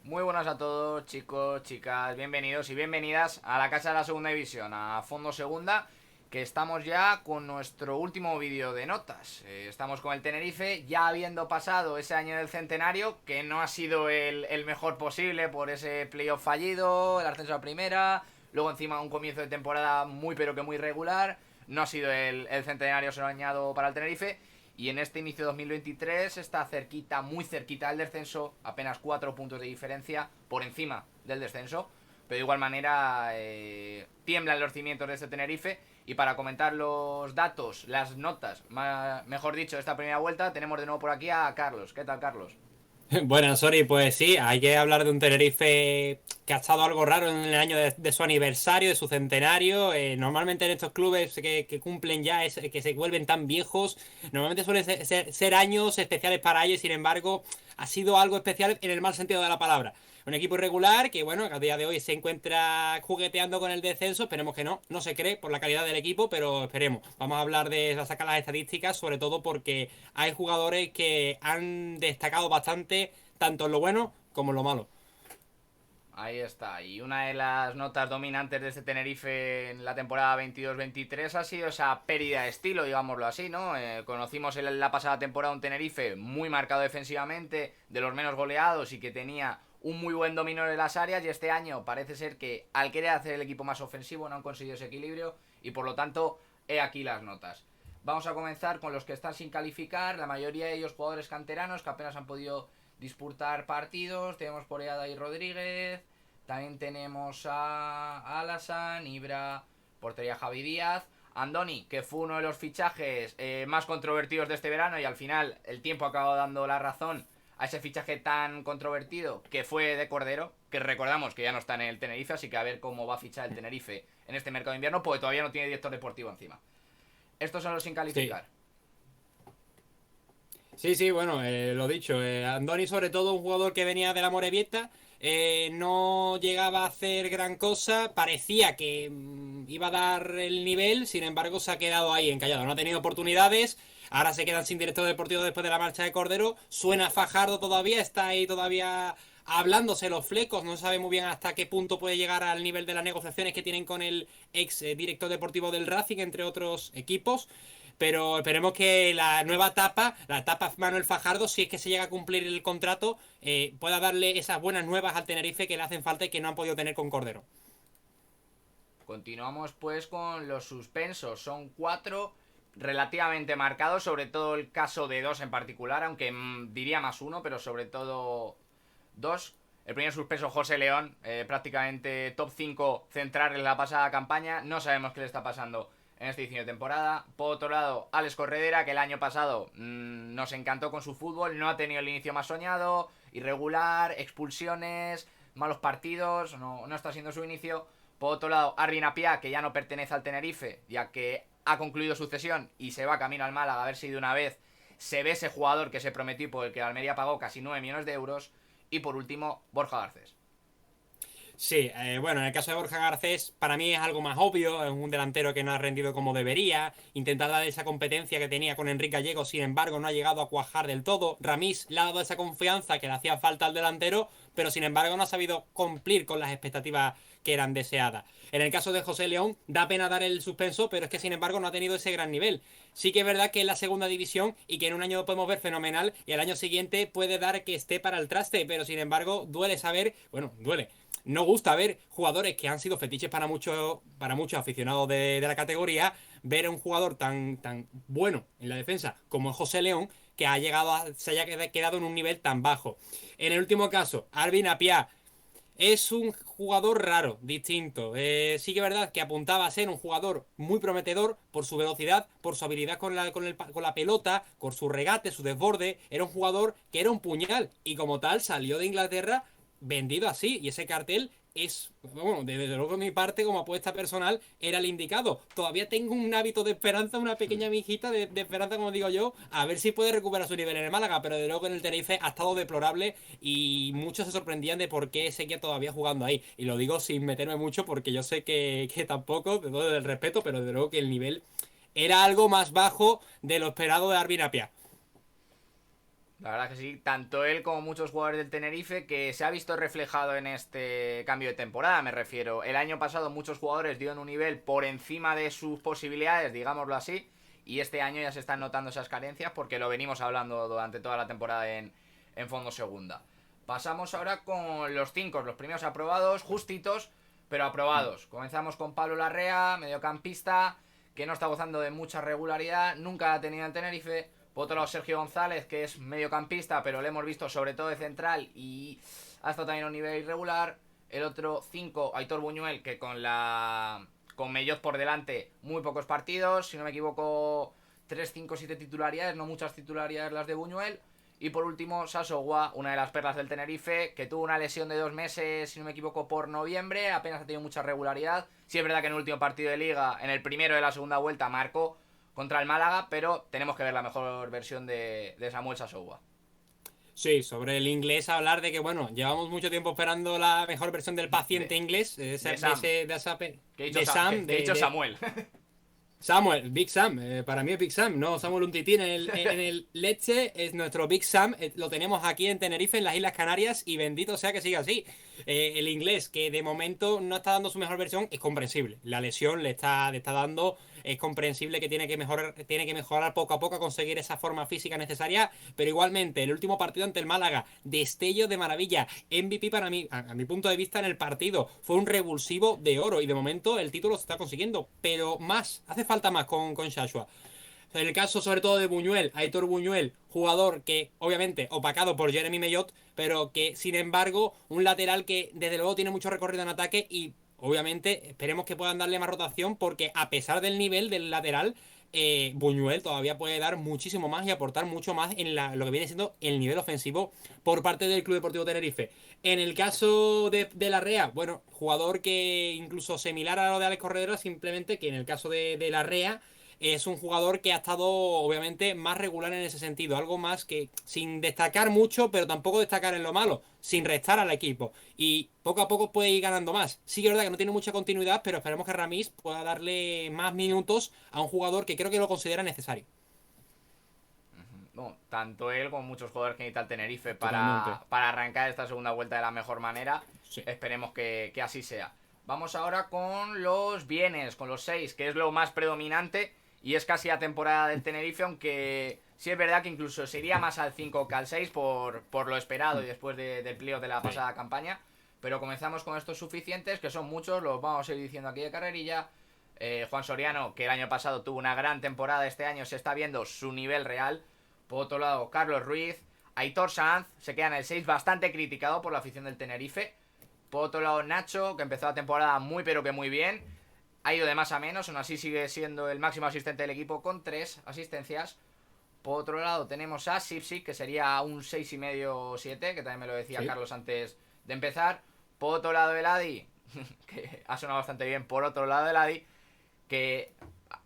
Muy buenas a todos, chicos, chicas, bienvenidos y bienvenidas a la casa de la segunda división, a Fondo Segunda, que estamos ya con nuestro último vídeo de notas. Estamos con el Tenerife, ya habiendo pasado ese año del centenario, que no ha sido el mejor posible por ese playoff fallido, el ascenso a primera, luego encima un comienzo de temporada muy pero que muy regular. No ha sido el centenario soñado para el Tenerife. Y en este inicio de 2023 está cerquita, muy cerquita del descenso, apenas 4 puntos de diferencia por encima del descenso. Pero de igual manera tiemblan los cimientos de este Tenerife. Y para comentar los datos, las notas, mejor dicho, de esta primera vuelta, tenemos de nuevo por aquí a Carlos. ¿Qué tal, Carlos? Bueno, sorry, pues sí, hay que hablar de un Tenerife que ha estado algo raro en el año de su aniversario, de su centenario. Normalmente en estos clubes que cumplen ya, que se vuelven tan viejos, normalmente suelen ser años especiales para ellos. Sin embargo, ha sido algo especial en el mal sentido de la palabra. Un equipo irregular que, bueno, a día de hoy se encuentra jugueteando con el descenso. Esperemos que no se cree por la calidad del equipo, pero esperemos. Vamos a hablar de sacar las estadísticas, sobre todo porque hay jugadores que han destacado bastante, tanto en lo bueno como en lo malo. Ahí está. Y una de las notas dominantes de este Tenerife en la temporada 22-23 ha sido esa pérdida de estilo, digámoslo así, ¿no? Conocimos en la pasada temporada un Tenerife muy marcado defensivamente, de los menos goleados y que tenía un muy buen dominio de las áreas, y este año parece ser que al querer hacer el equipo más ofensivo no han conseguido ese equilibrio y por lo tanto he aquí las notas. Vamos a comenzar con los que están sin calificar, la mayoría de ellos jugadores canteranos que apenas han podido disputar partidos. Tenemos por ahí a David Rodríguez, también tenemos a Alasan, Ibra, portería Javi Díaz, Andoni, que fue uno de los fichajes más controvertidos de este verano y al final el tiempo ha acabado dando la razón a ese fichaje tan controvertido que fue de Cordero, que recordamos que ya no está en el Tenerife, así que a ver cómo va a fichar el Tenerife en este mercado de invierno, porque todavía no tiene director deportivo encima. Estos son los sin Sí. calificar. Sí, sí, bueno, lo dicho, Andoni sobre todo un jugador que venía de la Morevieta, no llegaba a hacer gran cosa, parecía que iba a dar el nivel, sin embargo se ha quedado ahí encallado, no ha tenido oportunidades, ahora se quedan sin director deportivo después de la marcha de Cordero, suena Fajardo todavía, está ahí todavía hablándose los flecos, no se sabe muy bien hasta qué punto puede llegar al nivel de las negociaciones que tienen con el ex director deportivo del Racing, entre otros equipos. Pero esperemos que la nueva etapa, la etapa Manuel Fajardo, si es que se llega a cumplir el contrato, pueda darle esas buenas nuevas al Tenerife que le hacen falta y que no han podido tener con Cordero. Continuamos pues con los suspensos. Son 4 relativamente marcados, sobre todo el caso de 2 en particular, aunque diría más uno, pero sobre todo 2. El primer suspenso, José León, prácticamente top 5 central en la pasada campaña. No sabemos qué le está pasando en este inicio de temporada. Por otro lado, Alex Corredera, que el año pasado nos encantó con su fútbol, no ha tenido el inicio más soñado, irregular, expulsiones, malos partidos, no está siendo su inicio. Por otro lado, Arvin Apia, que ya no pertenece al Tenerife, ya que ha concluido su cesión y se va camino al Málaga, a ver si de una vez se ve ese jugador que se prometió y por el que la Almería pagó casi 9 millones de euros. Y por último, Borja Garcés. Sí, bueno, en el caso de Borja Garcés, para mí es algo más obvio, es un delantero que no ha rendido como debería, intentar dar esa competencia que tenía con Enrique Gallego, sin embargo no ha llegado a cuajar del todo, Ramís le ha dado esa confianza que le hacía falta al delantero, pero sin embargo no ha sabido cumplir con las expectativas que eran deseadas. En el caso de José León, da pena dar el suspenso, pero es que sin embargo no ha tenido ese gran nivel. Sí que es verdad que es la segunda división y que en un año lo podemos ver fenomenal y al año siguiente puede dar que esté para el traste, pero sin embargo duele saber, bueno, duele, no gusta ver jugadores que han sido fetiches para muchos aficionados de la categoría, ver a un jugador tan bueno en la defensa como es José León, que se haya quedado en un nivel tan bajo. En el último caso, Arvin Apia es un jugador raro, distinto. Sí que es verdad que apuntaba a ser un jugador muy prometedor por su velocidad, por su habilidad con la pelota, con su regate, su desborde. Era un jugador que era un puñal y como tal salió de Inglaterra vendido así. Y ese cartel es, bueno, desde luego de mi parte como apuesta personal era el indicado. Todavía tengo un hábito de esperanza, una pequeña mijita de esperanza, como digo yo, a ver si puede recuperar su nivel en el Málaga, pero de luego en el Tenerife ha estado deplorable y muchos se sorprendían de por qué seguía todavía jugando ahí. Y lo digo sin meterme mucho porque yo sé que tampoco, de todo el respeto, pero de luego que el nivel era algo más bajo de lo esperado de Arvin Apia. La verdad que sí, tanto él como muchos jugadores del Tenerife, que se ha visto reflejado en este cambio de temporada, me refiero. El año pasado muchos jugadores dieron un nivel por encima de sus posibilidades, digámoslo así, y este año ya se están notando esas carencias porque lo venimos hablando durante toda la temporada en Fondo Segunda. Pasamos ahora con los 5, los primeros aprobados, justitos, pero aprobados. Comenzamos con Pablo Larrea, mediocampista, que no está gozando de mucha regularidad, nunca ha tenido en Tenerife. Por otro lado, Sergio González, que es mediocampista, pero lo hemos visto sobre todo de central y ha estado también a un nivel irregular. El otro 5, Aitor Buñuel, que con Melloz por delante, muy pocos partidos. Si no me equivoco, 3, 5, 7 titularidades, no muchas titularidades las de Buñuel. Y por último, Saso Gua, una de las perlas del Tenerife, que tuvo una lesión de 2 meses, si no me equivoco, por noviembre. Apenas ha tenido mucha regularidad. Sí es verdad que en el último partido de Liga, en el primero de la segunda vuelta, marcó contra el Málaga, pero tenemos que ver la mejor versión de Samuel Sasoua. Sí, sobre el inglés hablar de que, bueno, llevamos mucho tiempo esperando la mejor versión del paciente inglés, De Sam. Que he dicho, de Sam, que he dicho de Samuel. Samuel, Big Sam, para mí es Big Sam, no Samuel Umtiti en el Leche, es nuestro Big Sam, lo tenemos aquí en Tenerife, en las Islas Canarias, y bendito sea que siga así. El inglés, que de momento no está dando su mejor versión, es comprensible. La lesión le está dando, es comprensible que tiene que mejorar poco a poco a conseguir esa forma física necesaria, pero igualmente, el último partido ante el Málaga, destello de maravilla, MVP para mí, a mi punto de vista en el partido, fue un revulsivo de oro, y de momento el título se está consiguiendo, pero más, hace falta más con Shashua. En el caso sobre todo de Buñuel, Aitor Buñuel, jugador que obviamente opacado por Jeremy Mellot, pero que sin embargo un lateral que desde luego tiene mucho recorrido en ataque y obviamente esperemos que puedan darle más rotación porque a pesar del nivel del lateral, Buñuel todavía puede dar muchísimo más y aportar mucho más en lo que viene siendo el nivel ofensivo por parte del Club Deportivo Tenerife. En el caso de Larrea, bueno, jugador que incluso similar a lo de Alex Corredera, simplemente que en el caso de Larrea es un jugador que ha estado obviamente más regular en ese sentido, algo más que sin destacar mucho, pero tampoco destacar en lo malo, sin restar al equipo. Y poco a poco puede ir ganando más. Sí que es verdad que no tiene mucha continuidad, pero esperemos que Ramis pueda darle más minutos a un jugador que creo que lo considera necesario. Bueno, tanto él como muchos jugadores que necesita el Tenerife Totalmente. para arrancar esta segunda vuelta de la mejor manera. Sí. Esperemos que así sea. Vamos ahora con los bienes, con los 6, que es lo más predominante y es casi la temporada del Tenerife, aunque sí es verdad que incluso sería más al 5 que al 6 por lo esperado y después del pliego de la Sí. pasada campaña. Pero comenzamos con estos suficientes, que son muchos, los vamos a ir diciendo aquí de carrerilla. Juan Soriano, que el año pasado tuvo una gran temporada, este año se está viendo su nivel real. Por otro lado, Carlos Ruiz, Aitor Sanz, se queda en el 6, bastante criticado por la afición del Tenerife. Por otro lado, Nacho, que empezó la temporada muy pero que muy bien. Ha ido de más a menos, aún así sigue siendo el máximo asistente del equipo con 3 asistencias. Por otro lado, tenemos a Sipsik, que sería un 6,5 o 7, que también me lo decía Sí. Carlos antes de empezar. Por otro lado, el Adi, que ha sonado bastante bien. Por otro lado, el Adi, que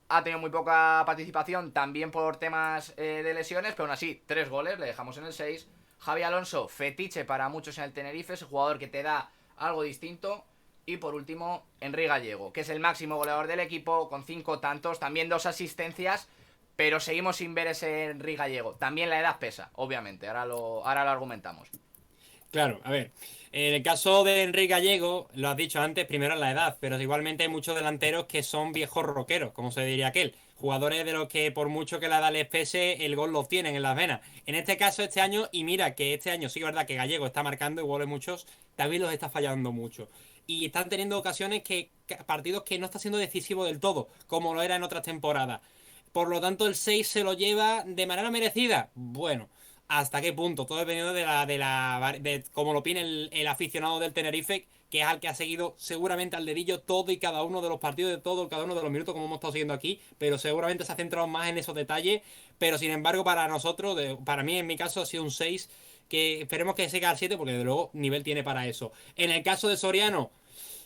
ha tenido muy poca participación, también por temas de lesiones, pero aún así, 3 goles, le dejamos en el 6. Javi Alonso, fetiche para muchos en el Tenerife, ese jugador que te da algo distinto. Y por último, Enrique Gallego, que es el máximo goleador del equipo, con 5 tantos, también 2 asistencias, pero seguimos sin ver ese Enrique Gallego. También la edad pesa, obviamente, ahora lo argumentamos. Claro, a ver. En el caso de Enrique Gallego, lo has dicho antes, primero es la edad, pero igualmente hay muchos delanteros que son viejos roqueros, como se diría aquel. Jugadores de los que por mucho que la edad les pese, el gol lo tienen en las venas. En este caso, este año, y mira que este año sí que es verdad que Gallego está marcando y goles muchos, también los está fallando mucho. Y están teniendo ocasiones partidos que no está siendo decisivo del todo, como lo era en otras temporadas. Por lo tanto, el 6 se lo lleva de manera merecida. Bueno, ¿hasta qué punto? Todo dependiendo de cómo lo opine el aficionado del Tenerife, que es al que ha seguido seguramente al dedillo todo y cada uno de los partidos, de todo, cada uno de los minutos, como hemos estado siguiendo aquí, pero seguramente se ha centrado más en esos detalles. Pero sin embargo, para nosotros, para mí en mi caso, ha sido un 6 que esperemos que siga al 7 porque de luego nivel tiene para eso. En el caso de Soriano,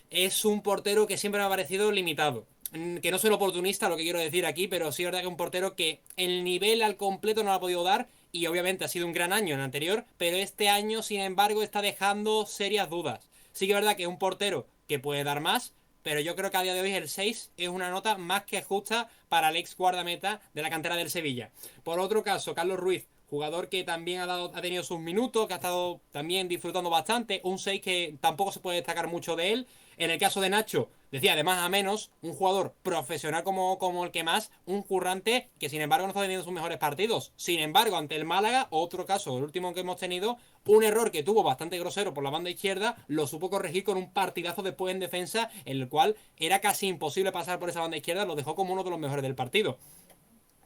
es un portero que siempre me ha parecido limitado. Que no soy oportunista, lo que quiero decir aquí, pero sí es verdad que es un portero que el nivel al completo no lo ha podido dar y obviamente ha sido un gran año en el anterior, pero este año, sin embargo, está dejando serias dudas. Sí que es verdad que es un portero que puede dar más, pero yo creo que a día de hoy el 6 es una nota más que justa para el ex guardameta de la cantera del Sevilla. Por otro caso, Carlos Ruiz, jugador que también ha tenido sus minutos, que ha estado también disfrutando bastante, un 6 que tampoco se puede destacar mucho de él. En el caso de Nacho, decía de más a menos, un jugador profesional como el que más, un currante que sin embargo no está teniendo sus mejores partidos. Sin embargo, ante el Málaga, otro caso, el último que hemos tenido, un error que tuvo bastante grosero por la banda izquierda, lo supo corregir con un partidazo después en defensa, en el cual era casi imposible pasar por esa banda izquierda, lo dejó como uno de los mejores del partido.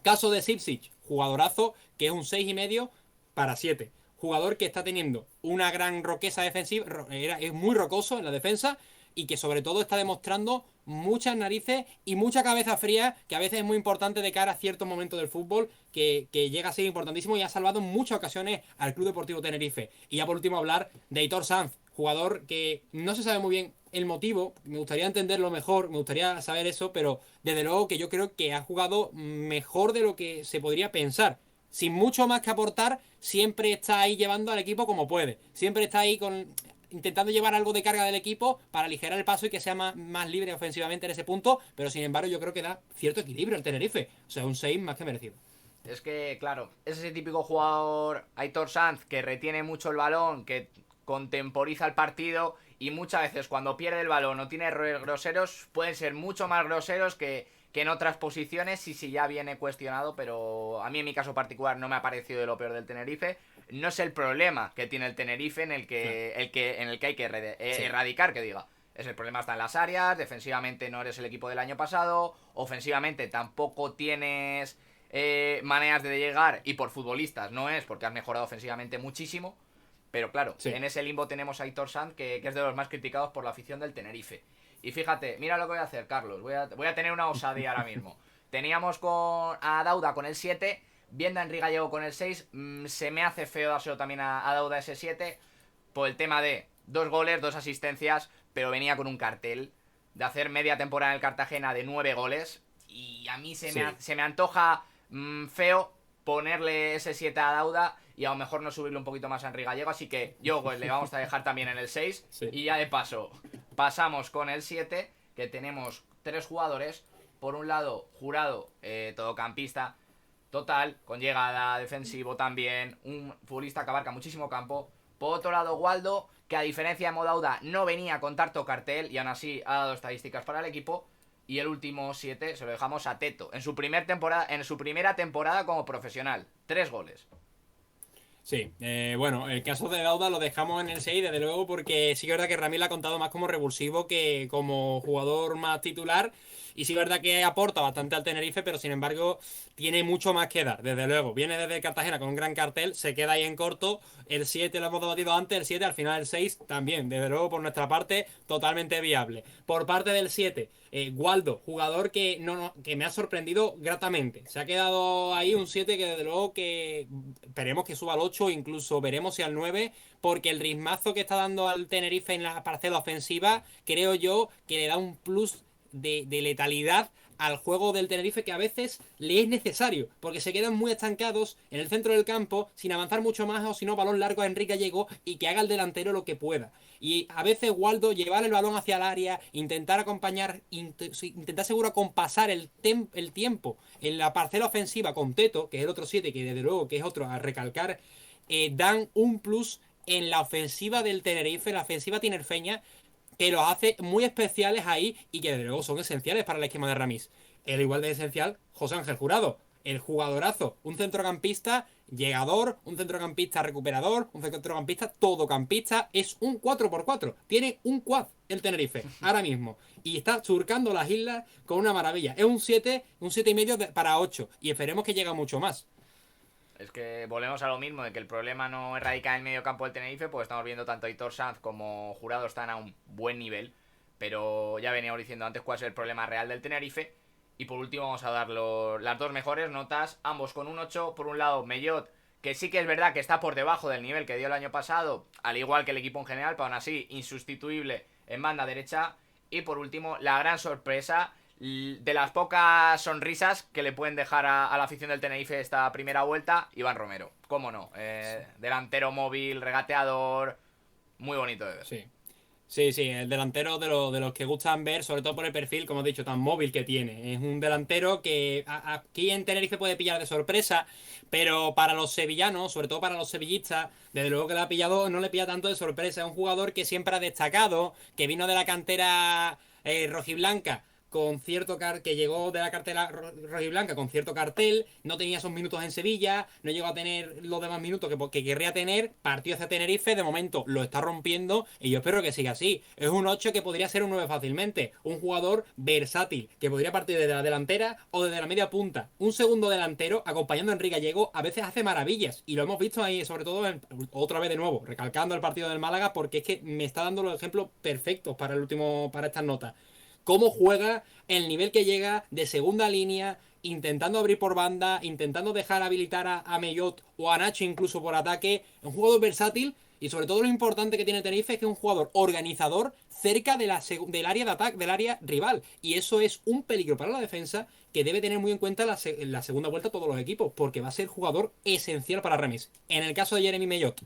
Caso de Sipsic, jugadorazo, que es un 6,5 para 7. Jugador que está teniendo una gran roqueza defensiva, es muy rocoso en la defensa y que sobre todo está demostrando muchas narices y mucha cabeza fría, que a veces es muy importante de cara a ciertos momentos del fútbol, que llega a ser importantísimo y ha salvado en muchas ocasiones al Club Deportivo Tenerife. Y ya por último hablar de Aitor Sanz, jugador que no se sabe muy bien el motivo, me gustaría entenderlo mejor, me gustaría saber eso, pero desde luego que yo creo que ha jugado mejor de lo que se podría pensar. Sin mucho más que aportar, siempre está ahí llevando al equipo como puede. Siempre está ahí intentando llevar algo de carga del equipo para aligerar el paso y que sea más libre ofensivamente en ese punto, pero sin embargo yo creo que da cierto equilibrio el Tenerife. O sea, un 6 más que merecido. Es que, claro, es ese típico jugador, Aitor Sanz, que retiene mucho el balón, que contemporiza el partido y muchas veces cuando pierde el balón o tiene errores groseros, pueden ser mucho más groseros que en otras posiciones y si ya viene cuestionado, pero a mí en mi caso particular no me ha parecido de lo peor del Tenerife. No es el problema que tiene el Tenerife en el que, en el que hay que erradicar, que diga. Es el problema está en las áreas, defensivamente no eres el equipo del año pasado, ofensivamente tampoco tienes maneras de llegar y por futbolistas no es porque has mejorado ofensivamente muchísimo. Pero claro, Sí. en ese limbo tenemos a Aitor Sanz, que es de los más criticados por la afición del Tenerife. Y fíjate, mira lo que voy a hacer, Carlos. Voy a tener una osadía ahora mismo. Teníamos a Dauda con el 7, viendo a Enrique Gallego con el 6. Se me hace feo dárselo también a Dauda ese 7, por el tema de 2 goles, 2 asistencias, pero venía con un cartel de hacer media temporada en el Cartagena de 9 goles. Y a mí Sí. se me antoja feo ponerle ese 7 a Dauda y a lo mejor no subirle un poquito más a Enrique Gallego, así que yo pues, le vamos a dejar también en el 6 Sí. y ya de paso pasamos con el 7, que tenemos 3 jugadores. Por un lado, Jurado, todocampista total, con llegada, defensivo también, un futbolista que abarca muchísimo campo. Por otro lado, Waldo, que a diferencia de Modauda no venía con tanto cartel y aún así ha dado estadísticas para el equipo. Y el último 7 se lo dejamos a Teto, en su primera temporada como profesional. 3 goles. Sí, bueno, el caso de Dauda lo dejamos en el 6, desde luego, porque sí que es verdad que Ramil lo ha contado más como revulsivo que como jugador más titular. Y sí es verdad que aporta bastante al Tenerife, pero sin embargo tiene mucho más que dar, desde luego. Viene desde Cartagena con un gran cartel, se queda ahí en corto. El 7 lo hemos debatido antes, el 7 al final el 6 también, desde luego por nuestra parte, totalmente viable. Por parte del 7, Waldo, jugador que me ha sorprendido gratamente. Se ha quedado ahí un 7 que desde luego que esperemos que suba al 8, incluso veremos si al 9, porque el ritmazo que está dando al Tenerife en la parcela ofensiva, creo yo que le da un plus de letalidad al juego del Tenerife que a veces le es necesario, porque se quedan muy estancados en el centro del campo sin avanzar mucho más o si no balón largo a Enrique Gallego y que haga el delantero lo que pueda. Y a veces Waldo llevar el balón hacia el área, intentar acompañar, intentar seguro acompasar el tiempo en la parcela ofensiva con Teto, que es el otro 7, que desde luego que es otro a recalcar, dan un plus en la ofensiva del Tenerife, la ofensiva tinerfeña, que los hace muy especiales ahí y que desde luego son esenciales para el esquema de Ramis. El igual de esencial, José Ángel Jurado, el jugadorazo, un centrocampista llegador, un centrocampista recuperador, un centrocampista todocampista, es un 4x4, tiene un quad el Tenerife, ahora mismo, y está surcando las islas con una maravilla, es un 7, un 7,5 para 8, y esperemos que llegue mucho más. Es que volvemos a lo mismo, de que el problema no radica en el medio campo del Tenerife, pues estamos viendo tanto Aitor Sanz como Jurado están a un buen nivel, pero ya veníamos diciendo antes cuál es el problema real del Tenerife. Y por último vamos a dar las dos mejores notas, ambos con un 8. Por un lado, Mellot, que sí que es verdad que está por debajo del nivel que dio el año pasado, al igual que el equipo en general, pero aún así insustituible en banda derecha. Y por último, la gran sorpresa de las pocas sonrisas que le pueden dejar a la afición del Tenerife esta primera vuelta, Iván Romero. ¿Cómo no? Delantero móvil, regateador, muy bonito de ver. Sí. Sí, sí, el delantero de los que gustan ver, sobre todo por el perfil, como he dicho, tan móvil que tiene. Es un delantero que aquí en Tenerife puede pillar de sorpresa, pero para los sevillanos, sobre todo para los sevillistas, desde luego que le ha pillado, no le pilla tanto de sorpresa. Es un jugador que siempre ha destacado, que vino de la cantera rojiblanca con que llegó de la cartera rojiblanca con cierto cartel, no tenía esos minutos en Sevilla, no llegó a tener los demás minutos que querría tener, partió hacia Tenerife, de momento lo está rompiendo y yo espero que siga así. Es un 8 que podría ser un 9 fácilmente, un jugador versátil, que podría partir desde la delantera o desde la media punta. Un segundo delantero, acompañando a Enrique Gallego, a veces hace maravillas y lo hemos visto ahí, sobre todo otra vez de nuevo, recalcando el partido del Málaga, porque es que me está dando los ejemplos perfectos para el último, para estas notas. Cómo juega, el nivel que llega de segunda línea, intentando abrir por banda, intentando dejar habilitar a Mellot o a Nacho incluso por ataque. Es un jugador versátil y sobre todo lo importante que tiene Tenerife es que es un jugador organizador cerca del área de ataque, del área rival. Y eso es un peligro para la defensa que debe tener muy en cuenta la segunda vuelta todos los equipos, porque va a ser jugador esencial para Remis. En el caso de Jeremy Mellot,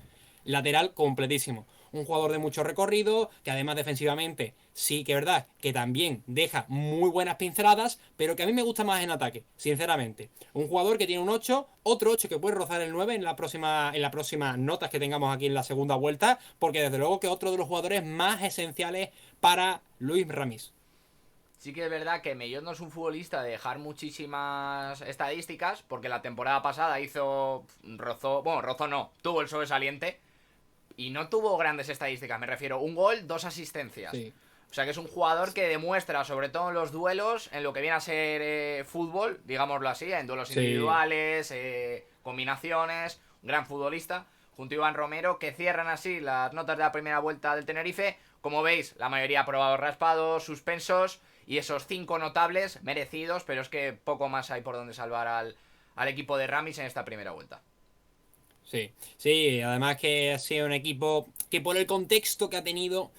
lateral completísimo. Un jugador de mucho recorrido, que además defensivamente sí que es verdad que también deja muy buenas pinceladas, pero que a mí me gusta más en ataque, sinceramente. Un jugador que tiene un 8, otro 8 que puede rozar el 9 en las próximas notas que tengamos aquí en la segunda vuelta, porque desde luego que es otro de los jugadores más esenciales para Luis Ramis. Sí que es verdad que Mellot no es un futbolista de dejar muchísimas estadísticas, porque la temporada pasada rozó no, tuvo el sobresaliente y no tuvo grandes estadísticas, me refiero, un gol, dos asistencias. Sí. O sea que es un jugador que demuestra, sobre todo en los duelos, en lo que viene a ser fútbol, digámoslo así, en duelos Sí. individuales, combinaciones, un gran futbolista, junto a Iván Romero, que cierran así las notas de la primera vuelta del Tenerife. Como veis, la mayoría aprobados raspados, suspensos, y esos 5 notables merecidos, pero es que poco más hay por donde salvar al equipo de Ramis en esta primera vuelta. Sí, sí, además que ha sido un equipo que por el contexto que ha tenido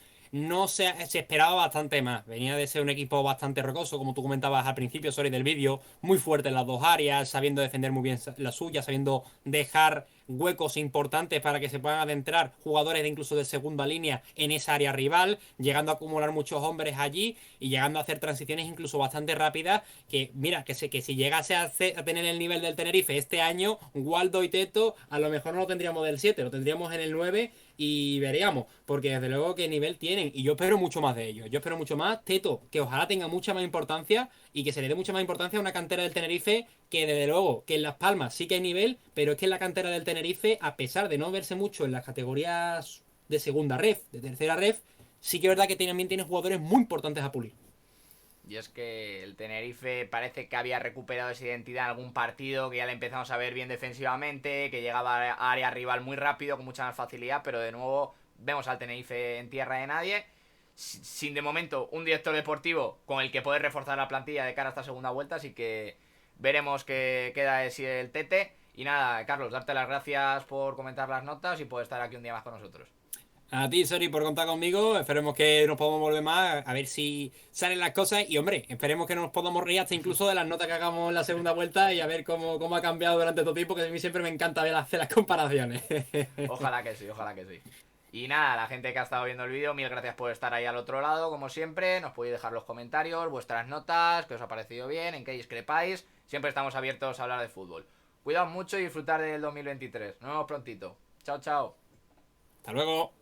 se esperaba bastante más. Venía de ser un equipo bastante rocoso, como tú comentabas al principio, sorry, del vídeo, muy fuerte en las dos áreas, sabiendo defender muy bien la suya, sabiendo dejar huecos importantes para que se puedan adentrar jugadores de incluso de segunda línea en esa área rival, llegando a acumular muchos hombres allí y llegando a hacer transiciones incluso bastante rápidas, que mira, que si llegase a tener el nivel del Tenerife este año, Waldo y Teto a lo mejor no lo tendríamos del 7, lo tendríamos en el 9 y veríamos, porque desde luego que nivel tienen y yo espero mucho más de ellos, yo espero mucho más. Teto, que ojalá tenga mucha más importancia y que se le dé mucha más importancia a una cantera del Tenerife que desde luego que en Las Palmas sí que hay nivel, pero es que en la cantera del Tenerife, a pesar de no verse mucho en las categorías de segunda ref, de tercera ref, sí que es verdad que también tiene jugadores muy importantes a pulir. Y es que el Tenerife parece que había recuperado esa identidad en algún partido, que ya le empezamos a ver bien defensivamente, que llegaba a área rival muy rápido, con mucha más facilidad, pero de nuevo vemos al Tenerife en tierra de nadie, sin de momento un director deportivo con el que poder reforzar la plantilla de cara a esta segunda vuelta, así que veremos qué queda de si el Tete. Y nada, Carlos, darte las gracias por comentar las notas y por estar aquí un día más con nosotros. A ti, Sori, por contar conmigo. Esperemos que nos podamos volver más, a ver si salen las cosas. Y hombre, esperemos que nos podamos reír hasta incluso de las notas que hagamos en la segunda vuelta y a ver cómo ha cambiado durante todo tiempo, que a mí siempre me encanta ver hacer las comparaciones. Ojalá que sí, ojalá que sí. Y nada, la gente que ha estado viendo el vídeo, mil gracias por estar ahí al otro lado, como siempre. Nos podéis dejar los comentarios, vuestras notas, qué os ha parecido bien, en qué discrepáis. Siempre estamos abiertos a hablar de fútbol. Cuidaos mucho y disfrutar del 2023. Nos vemos prontito. Chao, chao. Hasta luego.